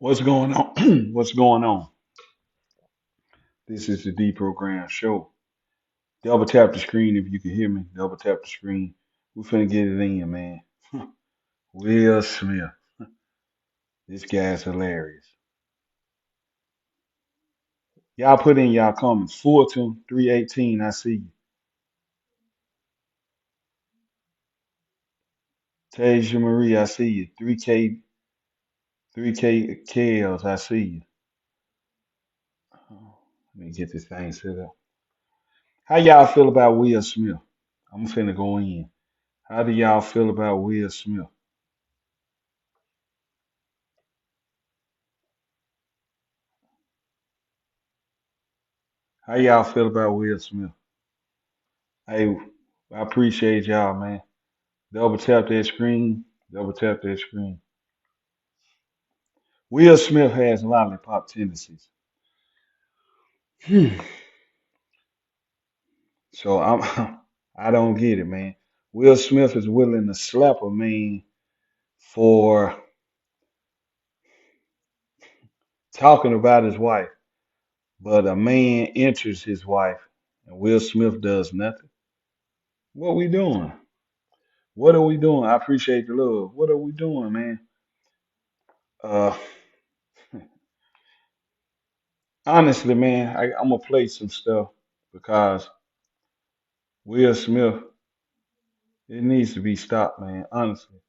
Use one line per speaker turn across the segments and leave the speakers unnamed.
What's going on? What's going on? This is the Deprogram Show. Double tap the screen if you can hear me. Double tap the screen. We finna get it in, man. Will Smith. This guy's hilarious. Y'all put in y'all comments. Fulton 318. I see you. Tasia Marie, I see you. 3K Kels, I see you. Let me get this thing set up. How y'all feel about Will Smith? I'm finna go in. How do y'all feel about Will Smith? How y'all feel about Will Smith? Hey, I appreciate y'all, man. Double tap that screen. Double tap that screen. Will Smith has lollipop tendencies. Hmm. So I don't get it, man. Will Smith is willing to slap a man for talking about his wife, but a man enters his wife and Will Smith does nothing. What we doing? What are we doing? I appreciate the love. What are we doing, man? Uh, honestly, man, I'm gonna play some stuff because Will Smith, it needs to be stopped, man. Honestly,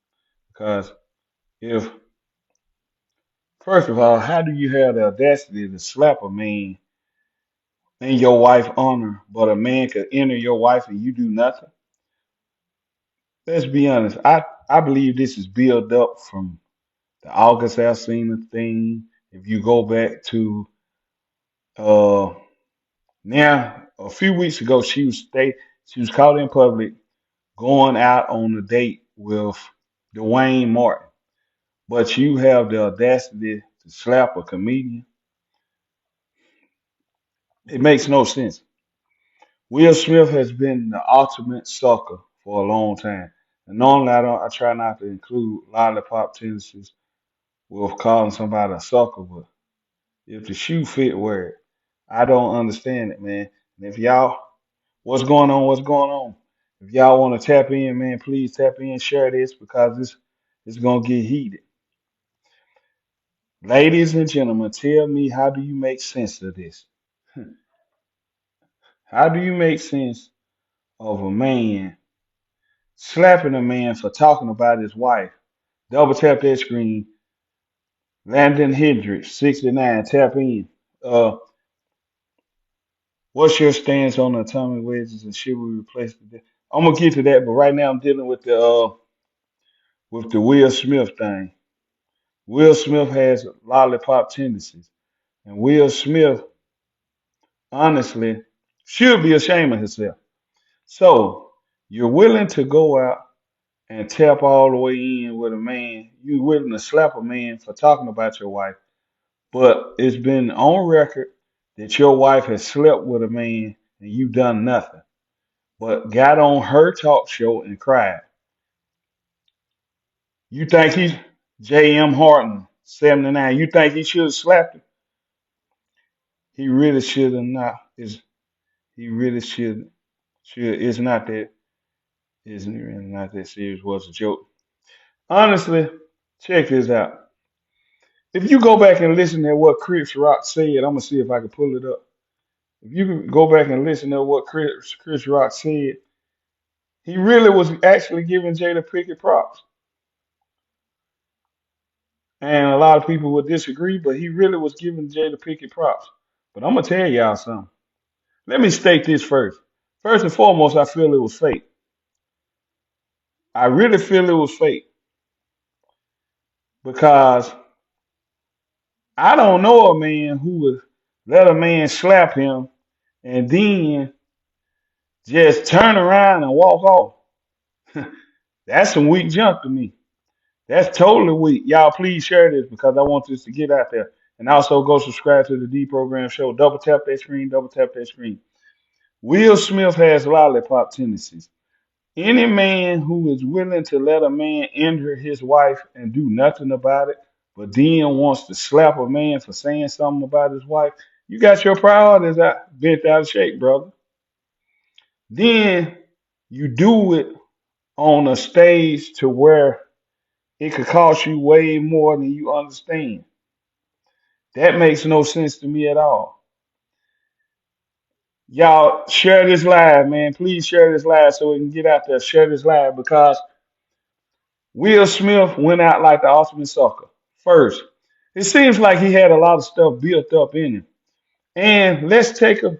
because if first of all, how do you have the audacity to slap a man in your wife's honor, but a man could enter your wife and you do nothing? Let's be honest. I believe this is built up from the August Alsina thing. If you go back to uh now a few weeks ago, she was caught in public going out on a date with Dwayne Martin. But you have the audacity to slap a comedian. It makes no sense. Will Smith has been the ultimate sucker for a long time. And normally I try not to include lollipop tendencies with calling somebody a sucker, but if the shoe fit, wear it. I don't understand it, man. And if y'all, what's going on? What's going on? If y'all want to tap in, man, please tap in, share this because this is gonna get heated. Ladies and gentlemen, tell me, how do you make sense of this? How do you make sense of a man slapping a man for talking about his wife? Double tap that screen. Landon Hendricks, 69, tap in. Uh, what's your stance on the atomic wedges and should we replace the? I'm gonna get to that, but right now I'm dealing with the Will Smith thing. Will Smith has lollipop tendencies, and Will Smith honestly should be ashamed of himself. So you're willing to go out and tap all the way in with a man. You're willing to slap a man for talking about your wife, but it's been on record that your wife has slept with a man and you've done nothing, but got on her talk show and cried. You think he's J.M. Horton, 79? You think he should have slapped her? He really should have not. He really should. Should. It's not that. Isn't it really not that serious? Was a joke. Honestly, check this out. If you go back and listen to what Chris Rock said, I'm gonna see if I can pull it up. If you can go back and listen to what Chris Rock said, he really was actually giving Jada Pinkett props. And a lot of people would disagree, but he really was giving Jada Pinkett props. But I'm gonna tell y'all something. Let me state this first. First and foremost, I feel it was fake. I really feel it was fake because I don't know a man who would let a man slap him and then just turn around and walk off. That's some weak junk to me. That's totally weak. Y'all, please share this because I want this to get out there. And also go subscribe to the D Program Show. Double tap that screen. Double tap that screen. Will Smith has lollipop tendencies. Any man who is willing to let a man injure his wife and do nothing about it, but then wants to slap a man for saying something about his wife, you got your priorities bent out of shape, brother. Then you do it on a stage to where it could cost you way more than you understand. That makes no sense to me at all. Y'all share this live, man. Please share this live so we can get out there. Share this live because Will Smith went out like the ultimate sucker. First, it seems like he had a lot of stuff built up in him. And let's take a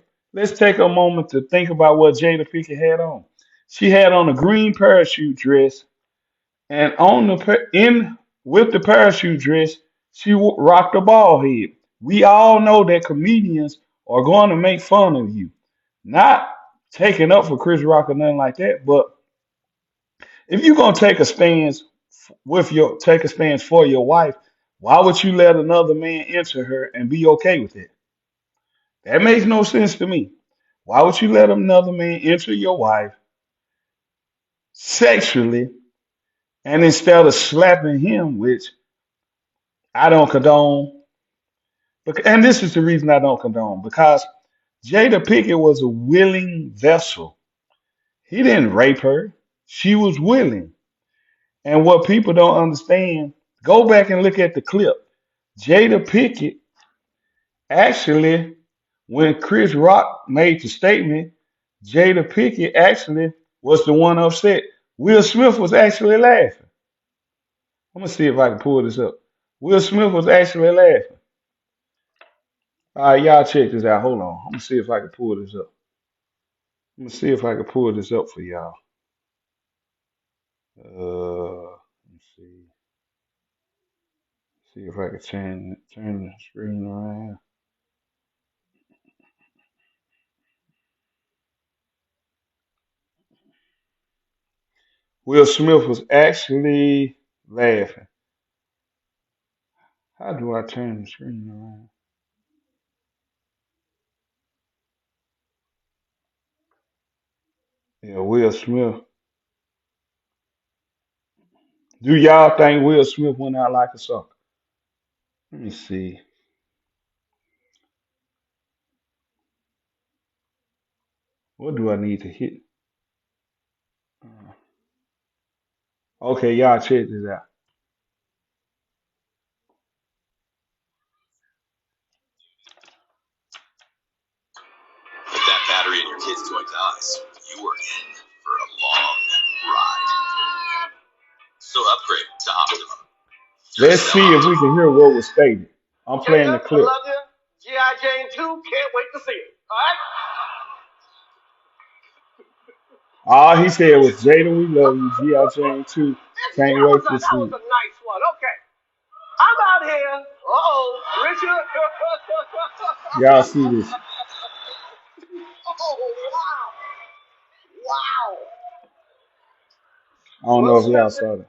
moment to think about what Jada Pinkett had on. She had on a green parachute dress, and on the in with the parachute dress, she rocked a ball head. We all know that comedians are going to make fun of you, not taking up for Chris Rock or nothing like that. But if you're gonna take a stance for your wife, why would you let another man enter her and be okay with it? That makes no sense to me. Why would you let another man enter your wife sexually and instead of slapping him, which I don't condone, and this is the reason I don't condone, because Jada Pinkett was a willing vessel. He didn't rape her. She was willing. And what people don't understand, go back and look at the clip. Jada Pinkett actually, when Chris Rock made the statement, Jada Pinkett actually was the one upset. Will Smith was actually laughing. I'm gonna see if I can pull this up. Will Smith was actually laughing. All right, y'all check this out. Hold on. I'm gonna see if I can pull this up. I'm gonna see if I can pull this up for y'all. Let's see. See if I can turn the screen around. Will Smith was actually laughing. How do I turn the screen around? Yeah, Will Smith. Do y'all think Will Smith went out like a sucker? Let me see. What do I need to hit? Okay, y'all check this out. If that battery in your kid's toy dies, you are in for a long ride. So upgrade to Optimum. Let's see if we can hear what was stated. I'm playing the clip. I love you. G.I. Jane 2, can't wait to see it. All right? All he said was, Jada, we love you. G.I. Jane 2, can't wait to see it. That was a nice one. Okay. I'm out here. Uh-oh, Richard. Y'all see this. Oh, wow. Wow. I don't know if y'all saw that.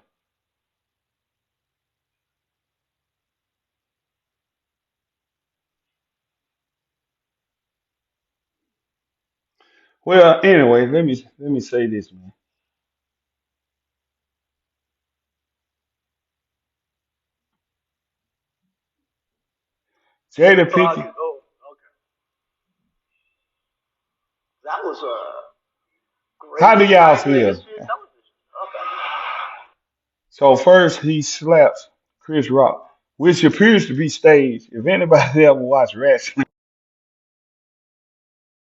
Well, anyway, let me say this, man. Jada Pinkett. Oh, okay. That was a great. How do y'all feel? Okay. So first he slaps Chris Rock, which appears to be staged. If anybody ever watched wrestling,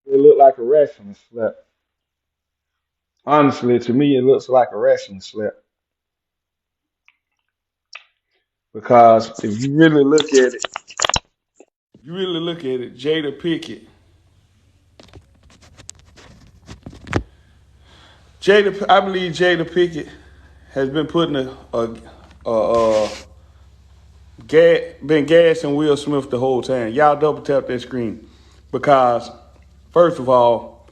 it looked like a wrestling slap. Honestly, to me, it looks like a wrestling slap because if you really look at it, Jada Pinkett, I believe Jada Pinkett has been putting a been gassing Will Smith the whole time. Y'all double tap that screen because, first of all,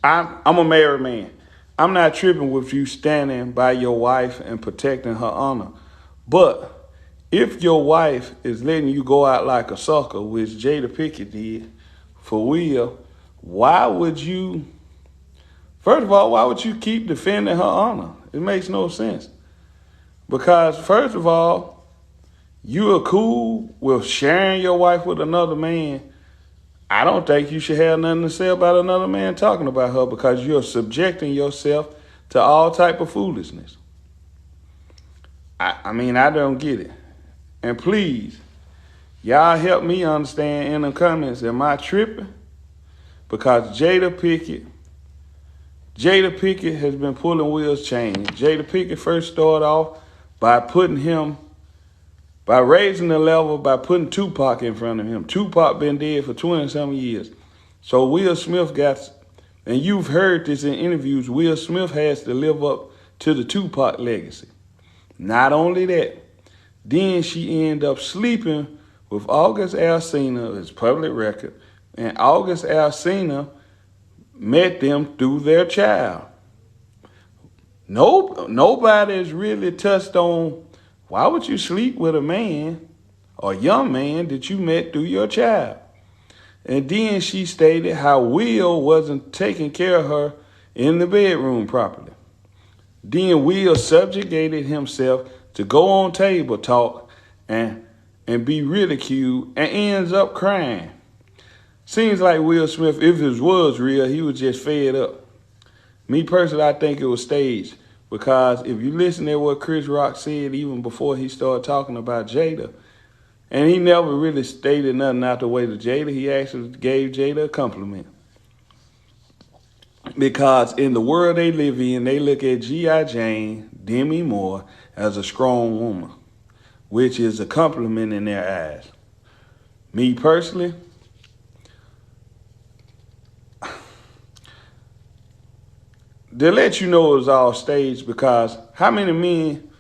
I'm a married man. I'm not tripping with you standing by your wife and protecting her honor. But if your wife is letting you go out like a sucker, which Jada Pinkett did for Will, why would you, first of all, why would you keep defending her honor? It makes no sense. Because, first of all, you are cool with sharing your wife with another man, I don't think you should have nothing to say about another man talking about her, because you're subjecting yourself to all type of foolishness. I mean, I don't get it. And please, y'all help me understand in the comments, am I tripping? Because Jada Pinkett has been pulling Will's chain. Jada Pinkett first started off by raising the level, by putting Tupac in front of him. Tupac been dead for 20-some years. So Will Smith and you've heard this in interviews, Will Smith has to live up to the Tupac legacy. Not only that, then she ended up sleeping with August Alsina, it's public record, and August Alsina met them through their child. Nobody has really touched on why would you sleep with a man or young man that you met through your child. And then she stated how Will wasn't taking care of her in the bedroom properly. Then Will subjugated himself to go on table talk and be ridiculed and ends up crying. Seems like Will Smith, if it was real, he was just fed up. Me personally, I think it was staged, because if you listen to what Chris Rock said even before he started talking about Jada, and he never really stated nothing out the way to Jada, he actually gave Jada a compliment. Because in the world they live in, they look at G.I. Jane, Demi Moore, as a strong woman, which is a compliment in their eyes. Me personally, they let you know it was all staged, because how many men,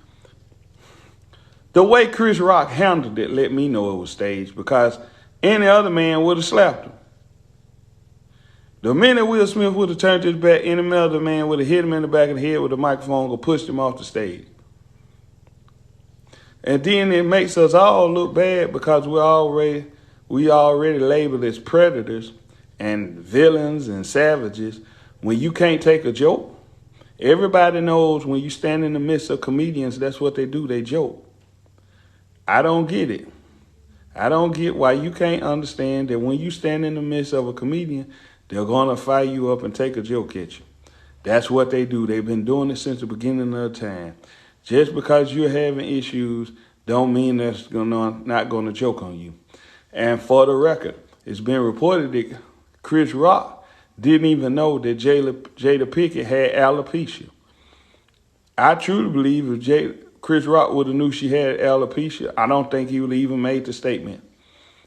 the way Chris Rock handled it let me know it was staged, because any other man would have slapped him. The minute Will Smith would have turned his back, any other man would have hit him in the back of the head with a microphone or pushed him off the stage. And then it makes us all look bad, because we already labeled as predators and villains and savages when you can't take a joke. Everybody knows when you stand in the midst of comedians, that's what they do, they joke. I don't get it. I don't get why you can't understand that when you stand in the midst of a comedian, they're going to fire you up and take a joke at you. That's what they do. They've been doing it since the beginning of time. Just because you're having issues don't mean that's not going to joke on you. And for the record, it's been reported that Chris Rock didn't even know that Jada Pinkett had alopecia. I truly believe if Chris Rock would have knew she had alopecia, I don't think he would have even made the statement.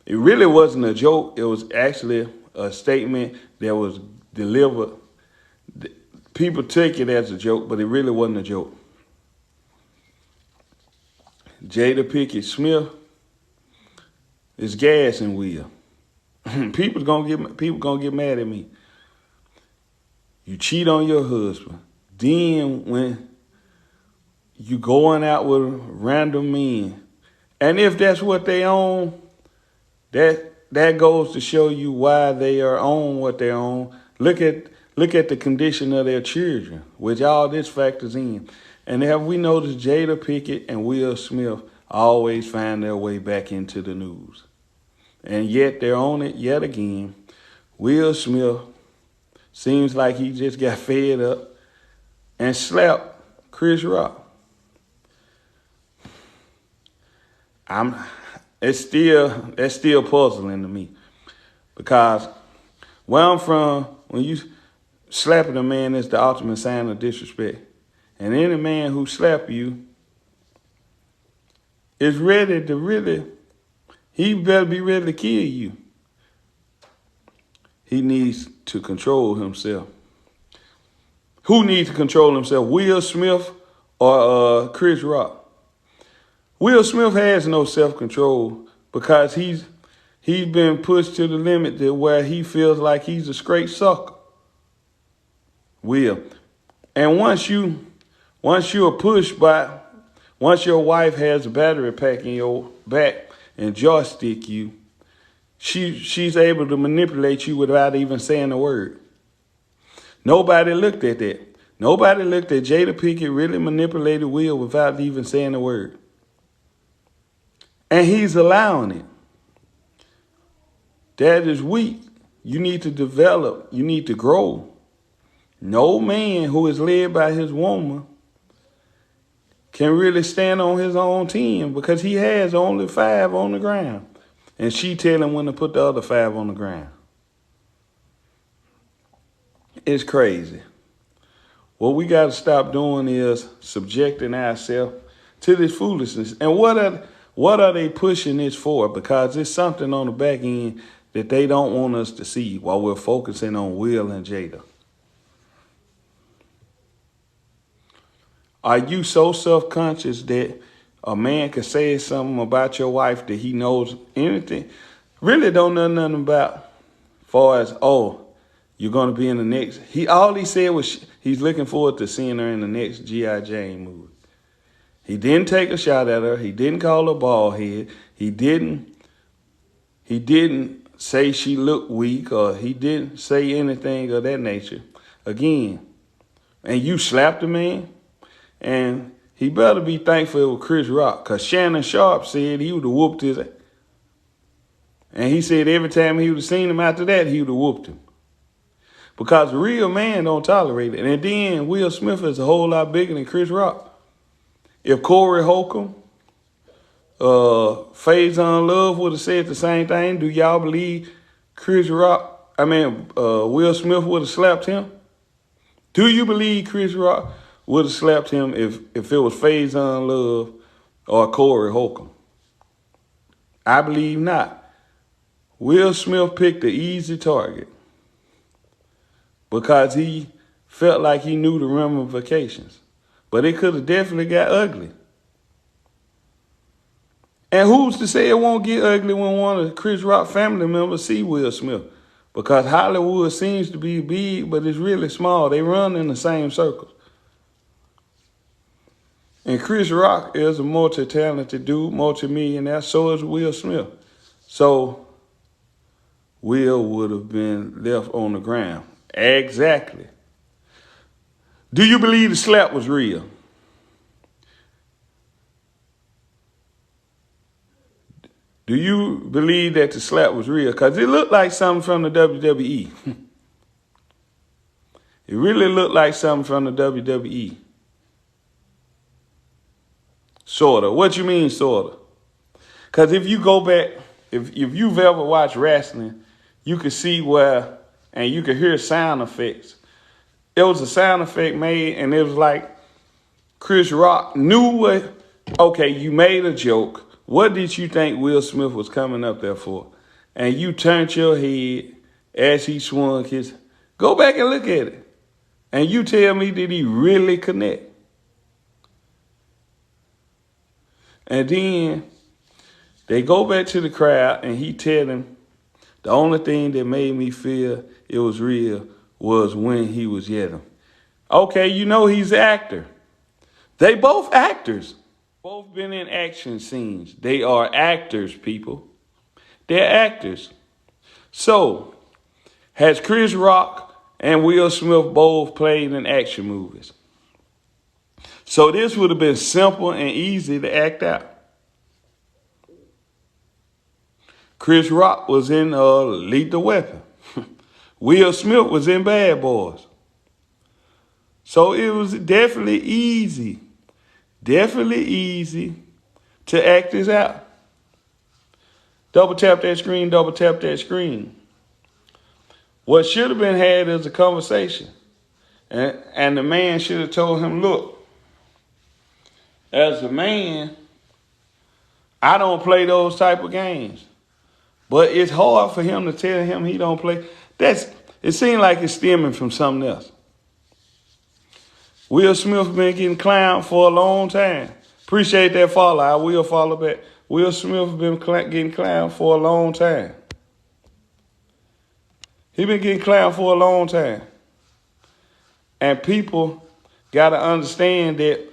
It really wasn't a joke. It was actually a statement that was delivered. People take it as a joke, but it really wasn't a joke. Jadapinkettsmith is gassing Will. People gonna get mad at me. You cheat on your husband. Then when you going out with random men, and if that's what they own, that goes to show you why they are on what they own. Look at the condition of their children, which all this factors in. And have we noticed Jada Pinkett and Will Smith always find their way back into the news? And yet they're on it yet again. Will Smith seems like he just got fed up and slapped Chris Rock. That's still puzzling to me, because where I'm from, when you slapping a man, is the ultimate sign of disrespect. And any man who slap you is ready to he better be ready to kill you. He needs to control himself. Who needs to control himself, Will Smith or Chris Rock? Will Smith has no self-control, because he's been pushed to the limit to where he feels like he's a straight sucker. Will. And once you're pushed by, once your wife has a battery pack in your back and joystick you, she's able to manipulate you without even saying a word. Nobody looked at that. Nobody looked at Jada Pinkett really manipulated Will without even saying a word.
And he's allowing it. That is weak. You need to develop. You need to grow. No man who is led by his woman can really stand on his own 10 because he has only 5 on the ground. And she tell him when to put the other 5 on the ground. It's crazy. What we got to stop doing is subjecting ourselves to this foolishness. And what are they pushing this for? Because it's something on the back end that they don't want us to see while we're focusing on Will and Jada. Are you so self-conscious that a man can say something about your wife that he knows anything, really don't know nothing about, as far as, oh, you're going to be in the next, all he said was he's looking forward to seeing her in the next G.I. Jane movie. He didn't take a shot at her. He didn't call her bald head. He didn't say she looked weak, or he didn't say anything of that nature. Again, and you slapped a man? And he better be thankful it was Chris Rock, because Shannon Sharp said he would have whooped his ass. And he said every time he would have seen him after that, he would have whooped him. Because a real man don't tolerate it. And then Will Smith is a whole lot bigger than Chris Rock. If Corey Holcomb, Faison Love would have said the same thing, do y'all believe Will Smith would have slapped him? Do you believe Chris Rock would have slapped him if it was Faison Love or Corey Holcomb? I believe not. Will Smith picked the easy target because he felt like he knew the ramifications. But it could have definitely got ugly. And who's to say it won't get ugly when one of Chris Rock family members see Will Smith? Because Hollywood seems to be big, but it's really small. They run in the same circles. And Chris Rock is a multi-talented dude, multi-millionaire. So is Will Smith. So Will would have been left on the ground. Exactly. Do you believe the slap was real? Do you believe that the slap was real? Because it looked like something from the WWE. It really looked like something from the WWE. Sort of. What you mean, sort of? Because if you go back, if you've ever watched wrestling, you can see where, and you can hear sound effects. It was a sound effect made, and it was like Chris Rock knew what, okay, you made a joke. What did you think Will Smith was coming up there for? And you turned your head as he swung his, go back and look at it. And you tell me, did he really connect? And then they go back to the crowd, and he tell them, the only thing that made me feel it was real was when he was yelling. Okay, you know he's an actor. They both actors. Both been in action scenes. They are actors, people. They're actors. So, has Chris Rock and Will Smith both played in action movies? So this would have been simple and easy to act out. Chris Rock was in Lethal Weapon. Will Smith was in Bad Boys. So it was definitely easy to act this out. Double tap that screen, double tap that screen. What should have been had is a conversation. And the man should have told him, look, as a man, I don't play those type of games. But it's hard for him to tell him he don't play. It seems like it's stemming from something else. Will Smith been getting clowned for a long time. Appreciate that follow. I will follow back. Will Smith been getting clowned for a long time. He been getting clowned for a long time. And people got to understand that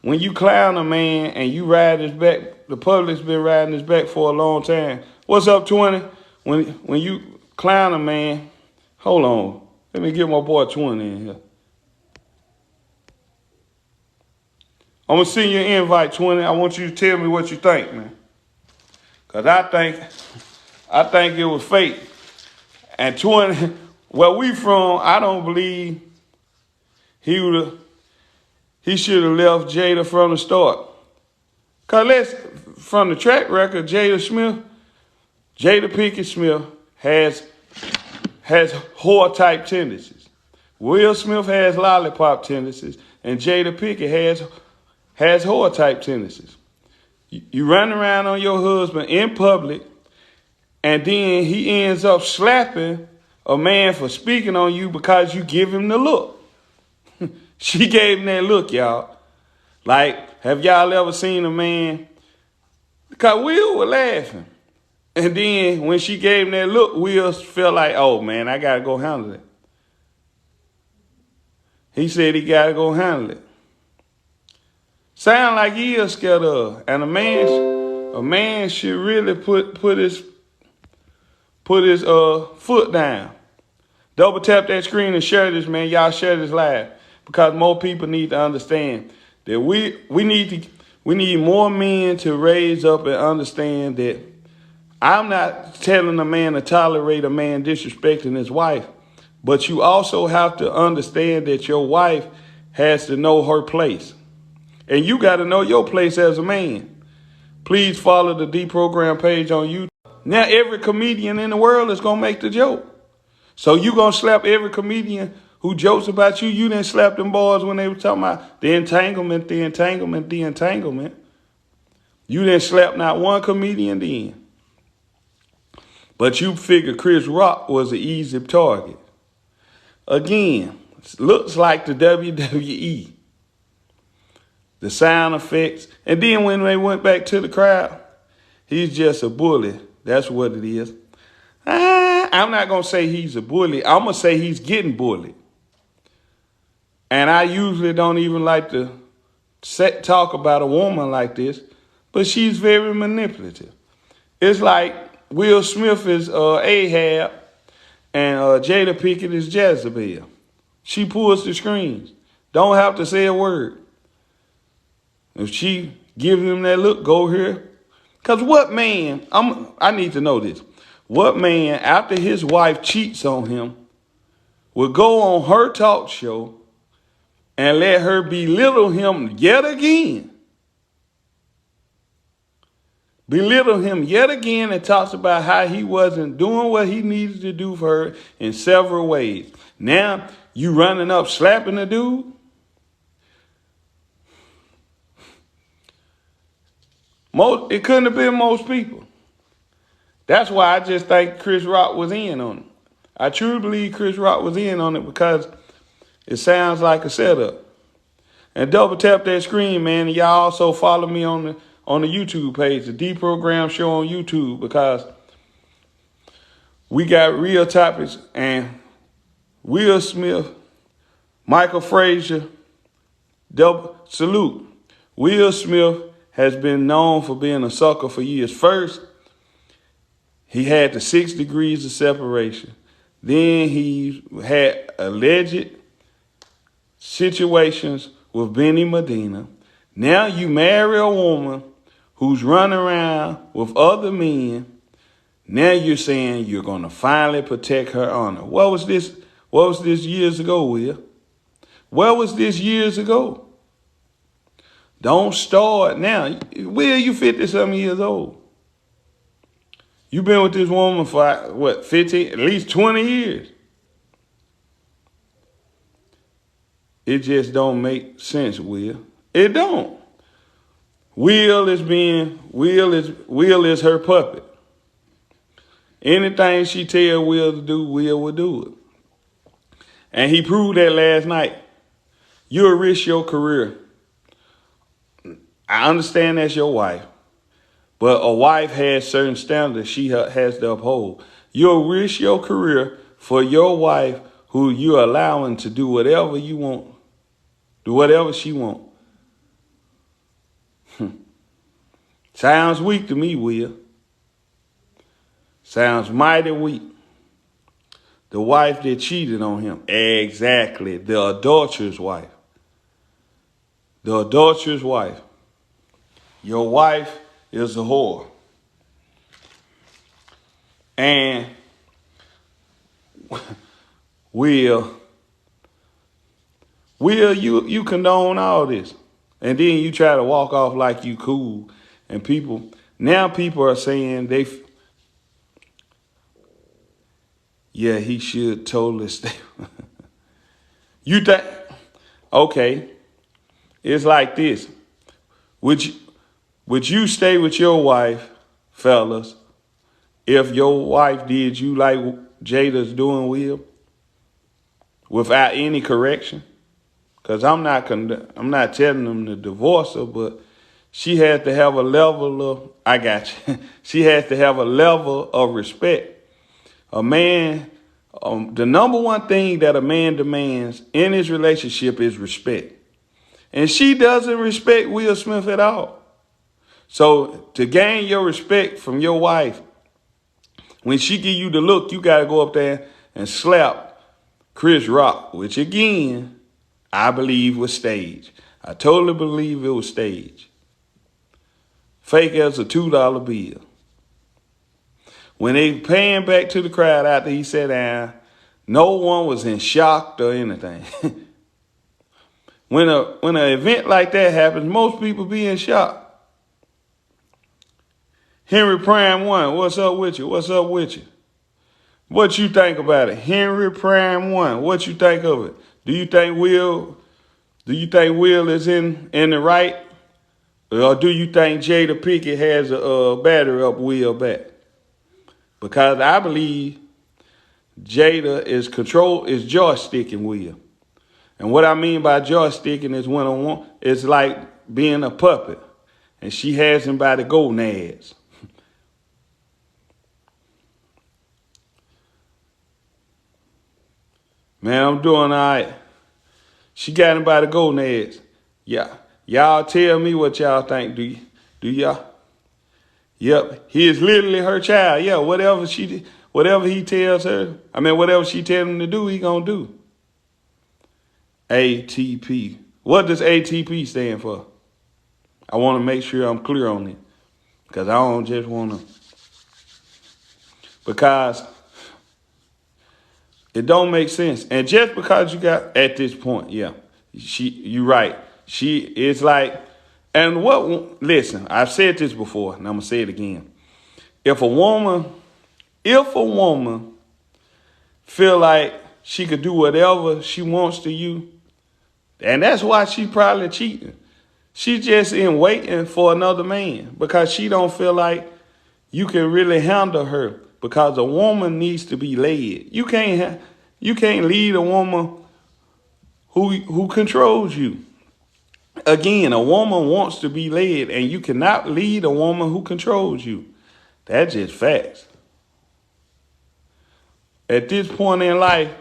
when you clown a man and you ride his back, the public's been riding his back for a long time. What's up, 20? When you clown a man, hold on. Let me get my boy 20 in here. I'm going to send you an invite, 20. I want you to tell me what you think, man. Cause I think it was fake. And 20, where we from, I don't believe he should have left Jada from the start. Cause from the track record, Jadapinkettsmith has whore type tendencies. Will Smith has lollipop tendencies, and Jada Pinkett has whore type tendencies. You run around on your husband in public, and then he ends up slapping a man for speaking on you because you give him the look. She gave him that look, y'all. Like, have y'all ever seen a man? Because Will was laughing. And then when she gave him that look, Will felt like, oh, man, I got to go handle it. He said he got to go handle it. Sound like he is scared of. And a man should really put his foot down. Double tap that screen and share this, man. Y'all share this live. Because more people need to understand that we need more men to raise up and understand that I'm not telling a man to tolerate a man disrespecting his wife, but you also have to understand that your wife has to know her place. And you got to know your place as a man. Please follow the Deprogram page on YouTube. Now every comedian in the world is going to make the joke. So you going to slap every comedian who jokes about you. You didn't slap them boys when they were talking about the entanglement. You didn't slap not one comedian then. But you figure Chris Rock was an easy target. Again, looks like the WWE. The sound effects. And then when they went back to the crowd, he's just a bully. That's what it is. I'm not going to say he's a bully. I'm going to say he's getting bullied. And I usually don't even like to talk about a woman like this, but she's very manipulative. It's like Will Smith is Ahab and Jada Pinkett is Jezebel. She pulls the strings. Don't have to say a word. If she gives him that look, go here. Because what man, I need to know this. What man, after his wife cheats on him, will go on her talk show and let her belittle him yet again? Belittle him yet again and talks about how he wasn't doing what he needed to do for her in several ways. Now, you running up slapping the dude? It couldn't have been most people. That's why I just think Chris Rock was in on it. I truly believe Chris Rock was in on it because it sounds like a setup. And double tap that screen, man. And y'all also follow me on the YouTube page, the Deprogram Show on YouTube, because we got real topics. And Will Smith, Michael Frazier, salute. Will Smith has been known for being a sucker for years. First, he had the 6 degrees of separation. Then he had alleged situations with Benny Medina. Now you marry a woman who's running around with other men. Now you're saying you're going to finally protect her honor. What was this years ago, Will? Where was this years ago? Don't start now. Will, you 50-something years old. You've been with this woman for, 15, at least 20 years. It just don't make sense, Will. It don't. Will is her puppet. Anything she tell Will to do, Will will do it. And he proved that last night. You'll risk your career. I understand that's your wife, but a wife has certain standards she has to uphold. You'll risk your career for your wife who you're allowing to do whatever you want, do whatever she wants. Sounds weak to me, Will. Sounds mighty weak. The wife that cheated on him. Exactly. The adulterous wife. The adulterous wife. Your wife is a whore. And Will, you condone all this. And then you try to walk off like you cool. And people are saying yeah, he should totally stay. You think, okay, it's like this. Would you stay with your wife, fellas, if your wife did you like Jada's doing, Will, without any correction? Because I'm not telling them to divorce her, but she has to have a level of, I got you. She has to have a level of respect. A man, the number one thing that a man demands in his relationship is respect. And she doesn't respect Will Smith at all. So to gain your respect from your wife, when she give you the look, you got to go up there and slap Chris Rock, which again, I believe was staged. I totally believe it was staged. Fake as a $2 bill. When they paying back to the crowd after he sat down, no one was in shock or anything. When an event like that happens, most people be in shock. Henry Prime 1, what's up with you? What's up with you? What you think about it? Henry Prime 1, what you think of it? Do you think Will is in the right? Or do you think Jada Pinkett has a battery up Will back? Because I believe Jada is joysticking Will. And what I mean by joysticking is when it's like being a puppet. And she has him by the gonads. Man, I'm doing all right. She got him by the gonads. Yeah. Y'all tell me what y'all think. Do y'all? Yep. He is literally her child. Yeah, whatever he tells her, whatever she tells him to do, he gonna do. ATP. What does ATP stand for? I want to make sure I'm clear on it. Because I don't just want to. Because it don't make sense. And just because you got at this point, yeah, you right. She is like, and listen, I've said this before, and I'm going to say it again. If a woman feel like she could do whatever she wants to you, and that's why she probably cheating. She just in waiting for another man because she don't feel like you can really handle her. Because a woman needs to be led. You can't lead a woman who controls you. Again, a woman wants to be led, and you cannot lead a woman who controls you. That's just facts. At this point in life,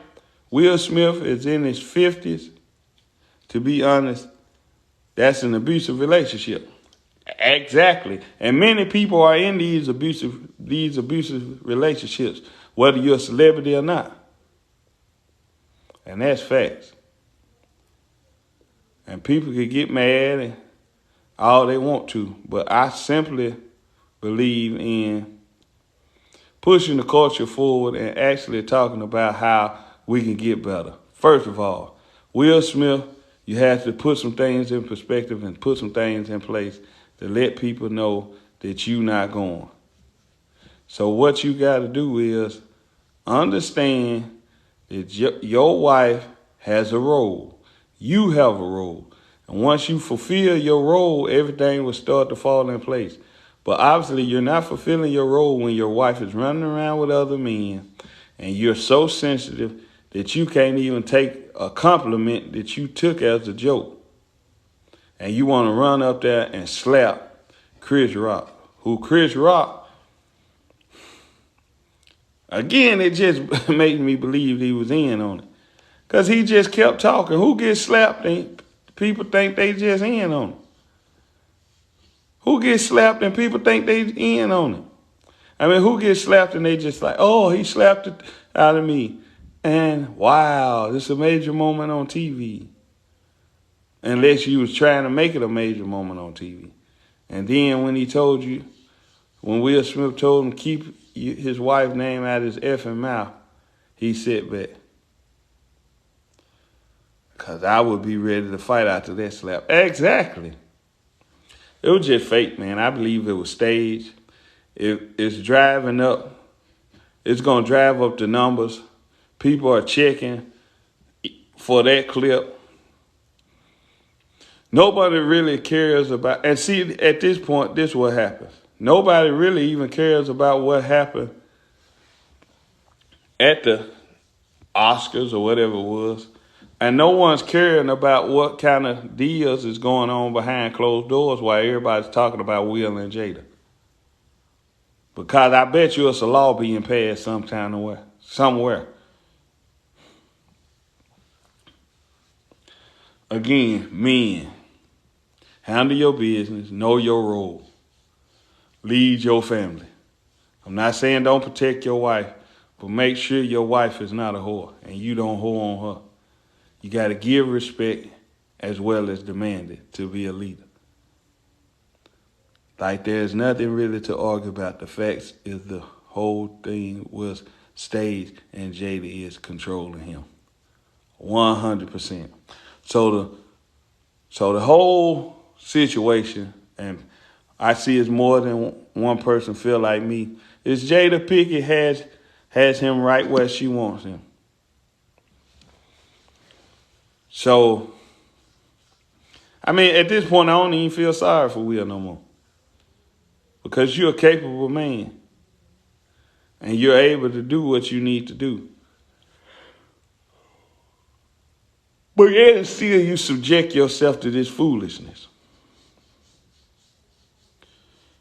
Will Smith is in his 50s. To be honest, that's an abusive relationship. Exactly. And many people are in these abusive relationships, whether you're a celebrity or not. And that's facts. And people can get mad and all they want to. But I simply believe in pushing the culture forward and actually talking about how we can get better. First of all, Will Smith, you have to put some things in perspective and put some things in place to let people know that you're not going. So what you got to do is understand that your wife has a role. You have a role. And once you fulfill your role, everything will start to fall in place. But obviously, you're not fulfilling your role when your wife is running around with other men and you're so sensitive that you can't even take a compliment that you took as a joke. And you want to run up there and slap Chris Rock, who Chris Rock, again, it just made me believe he was in on it. Because he just kept talking. Who gets slapped and people think they just in on it? Who gets slapped and people think they in on it? Who gets slapped and they just like, oh, he slapped it out of me. And wow, this is a major moment on TV. Unless you was trying to make it a major moment on TV. And then when he told you, When Will Smith told him to keep his wife's name out of his effing mouth, he sat back. Because I would be ready to fight after that slap. Exactly. It was just fake, man. I believe it was staged. It's driving up. It's going to drive up the numbers. People are checking for that clip. Nobody really cares about, and see, at this point, this is what happens. Nobody really even cares about what happened at the Oscars or whatever it was. And no one's caring about what kind of deals is going on behind closed doors while everybody's talking about Will and Jada. Because I bet you it's a law being passed somewhere. Again, men, handle your business, know your role, lead your family. I'm not saying don't protect your wife, but make sure your wife is not a whore and you don't whore on her. You got to give respect as well as demand it to be a leader. Like there's nothing really to argue about. The facts is the whole thing was staged and Jada is controlling him. 100%. So the whole situation, and I see it's more than one person feel like me, is Jada Pinkett has him right where she wants him. So, I mean, at this point, I don't even feel sorry for Will no more. Because you're a capable man. And you're able to do what you need to do. But yet still you subject yourself to this foolishness.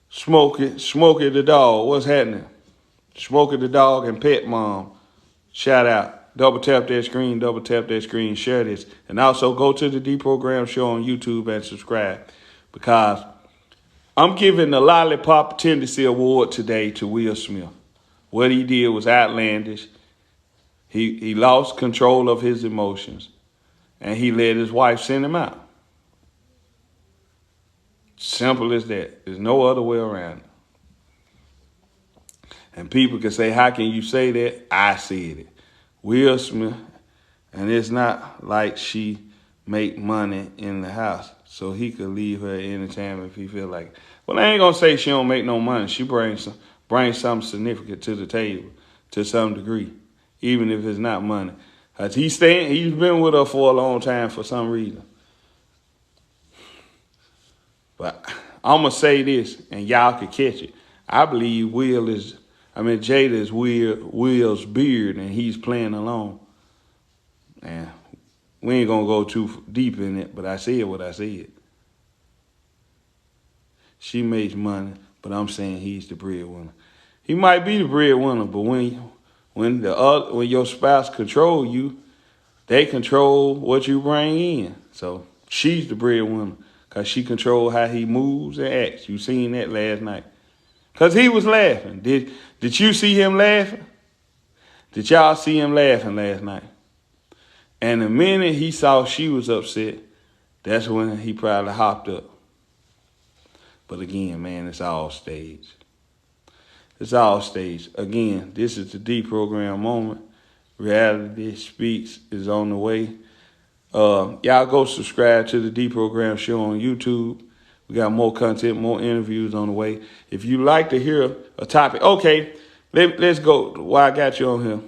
Smokey the dog, what's happening? Smokey the dog and Pet Mom, shout out. Double tap that screen, share this. And also go to the Deprogram Show on YouTube and subscribe. Because I'm giving the Lollipop Tendency Award today to Will Smith. What he did was outlandish. He lost control of his emotions. And he let his wife send him out. Simple as that. There's no other way around it. And people can say, how can you say that? I said it. Will Smith, and it's not like she make money in the house, so he could leave her anytime if he feel like it. Well, I ain't gonna say she don't make no money. She brings something significant to the table to some degree, even if it's not money. Cause he's been with her for a long time for some reason. But I'm gonna say this, and y'all can catch it. I believe Jada is Will's beard, and he's playing along. And we ain't gonna go too deep in it, but I said what I said. She makes money, but I'm saying he's the breadwinner. He might be the breadwinner, but when your spouse control you, they control what you bring in. So she's the breadwinner because she controls how he moves and acts. You seen that last night. Because he was laughing. Did you see him laughing? Did y'all see him laughing last night? And the minute he saw she was upset, that's when he probably hopped up. But again, man, it's all staged. It's all staged. Again, this is the deprogram moment. Reality Speaks is on the way. Y'all go subscribe to the Deprogram Show on YouTube. We got more content, more interviews on the way. If you like to hear a topic, okay, let's go. While I got you on here,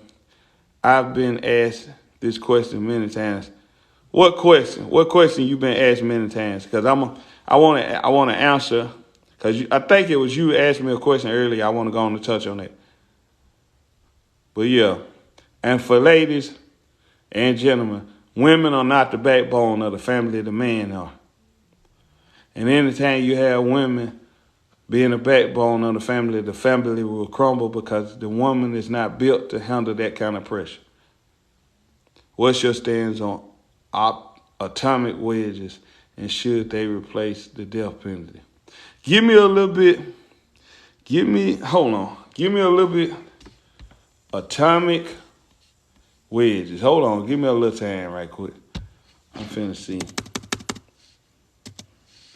I've been asked this question many times. What question? What question you been asked many times? Because I want to answer. Because I think it was you asked me a question earlier. I want to go on and touch on that. But yeah, and for ladies and gentlemen, women are not the backbone of the family. The men are. And anytime you have women being the backbone of the family will crumble because the woman is not built to handle that kind of pressure. What's your stance on atomic wedges and should they replace the death penalty? Give me a little bit atomic wedges. Hold on, give me a little time right quick. I'm finna see.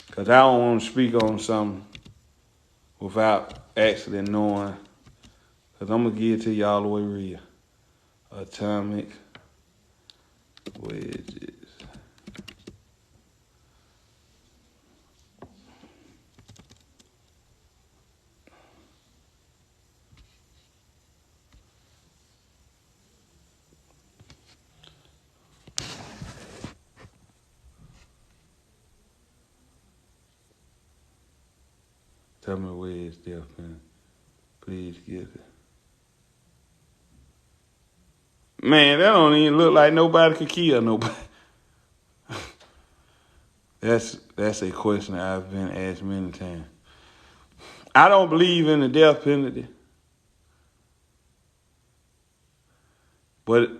Because I don't want to speak on something without actually knowing, because I'm going to give it to you all the way real. Atomic wedges. Tell me where it's there, man. Please get it. Man, that don't even look like nobody could kill nobody. That's a question I've been asked many times. I don't believe in the death penalty, but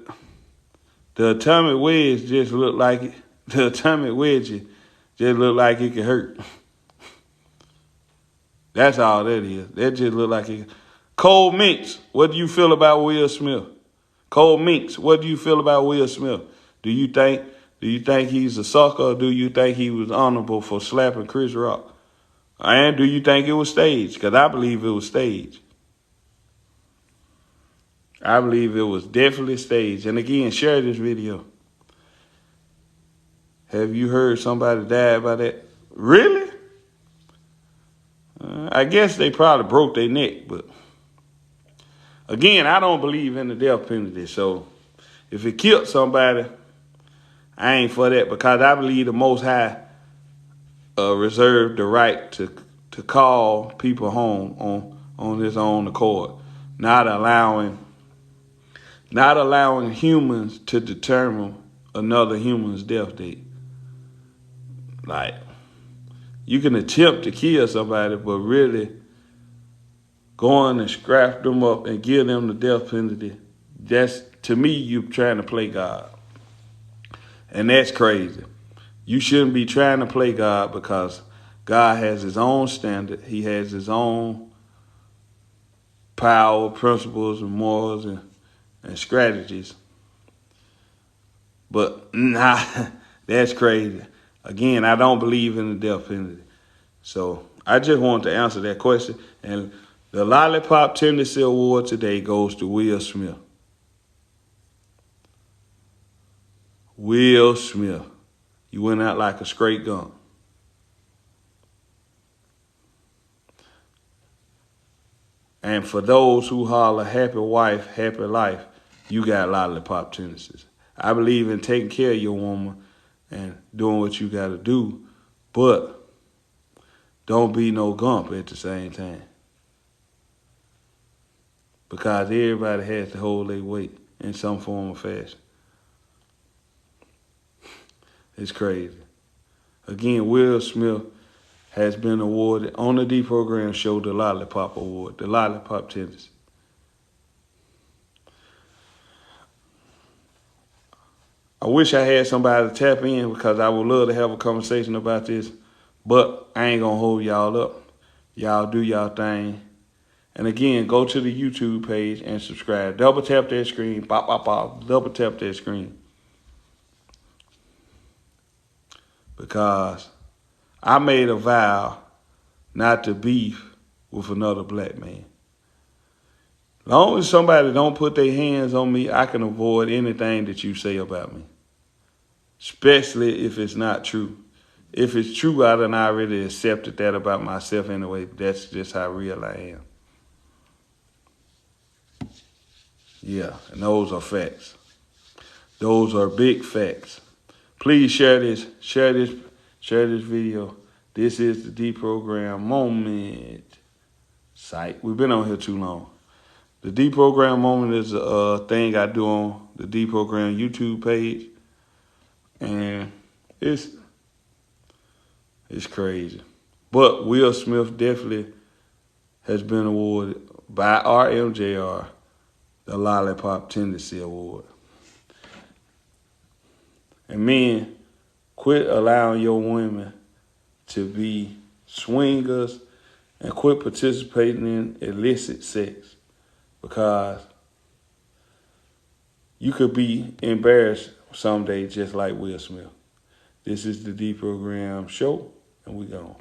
the atomic wedge just look like it. The atomic wedge just look like it could hurt. That's all that is. That just look like it. Cole Minks, what do you feel about Will Smith? Cole Minks, what do you feel about Will Smith? Do you think he's a sucker, or do you think he was honorable for slapping Chris Rock? And do you think it was staged? Because I believe it was staged. I believe it was definitely staged. And again, share this video. Have you heard somebody die by that? Really? I guess they probably broke their neck, but again, I don't believe in the death penalty. So if it killed somebody, I ain't for that, because I believe the Most High reserved the right to call people home on his own accord, not allowing humans to determine another human's death date. Like, you can attempt to kill somebody, but really going and scrap them up and give them the death penalty, that's, to me, you trying to play God. And that's crazy. You shouldn't be trying to play God, because God has his own standard. He has his own power, principles, and morals and strategies. But nah, that's crazy. Again, I don't believe in the death penalty. So I just wanted to answer that question. And the Lollipop Tendency Award today goes to Will Smith. Will Smith. You went out like a straight gun. And for those who holler happy wife, happy life, you got lollipop tendencies. I believe in taking care of your woman and doing what you got to do, but don't be no gump at the same time. Because everybody has to hold their weight in some form or fashion. It's crazy. Again, Will Smith has been awarded on the deprogram show the Lollipop Award, the Lollipop Tendency. I wish I had somebody to tap in, because I would love to have a conversation about this, but I ain't gonna hold y'all up. Y'all do y'all thing. And again, go to the YouTube page and subscribe. Double tap that screen. Pop, pop, pop. Double tap that screen. Because I made a vow not to beef with another black man. As long as somebody don't put their hands on me, I can avoid anything that you say about me. Especially if it's not true. If it's true, I done already accepted that about myself anyway. That's just how real I am. Yeah, and those are facts. Those are big facts. Please share this video. This is the Deprogram Moment site. We've been on here too long. The Deprogram Moment is a thing I do on the Deprogram YouTube page. And it's crazy. But Will Smith definitely has been awarded by RMJR the Lollipop Tendency Award. And men, quit allowing your women to be swingers and quit participating in illicit sex, because you could be embarrassed someday just like Will Smith. This is the Deprogram Show, and we gone.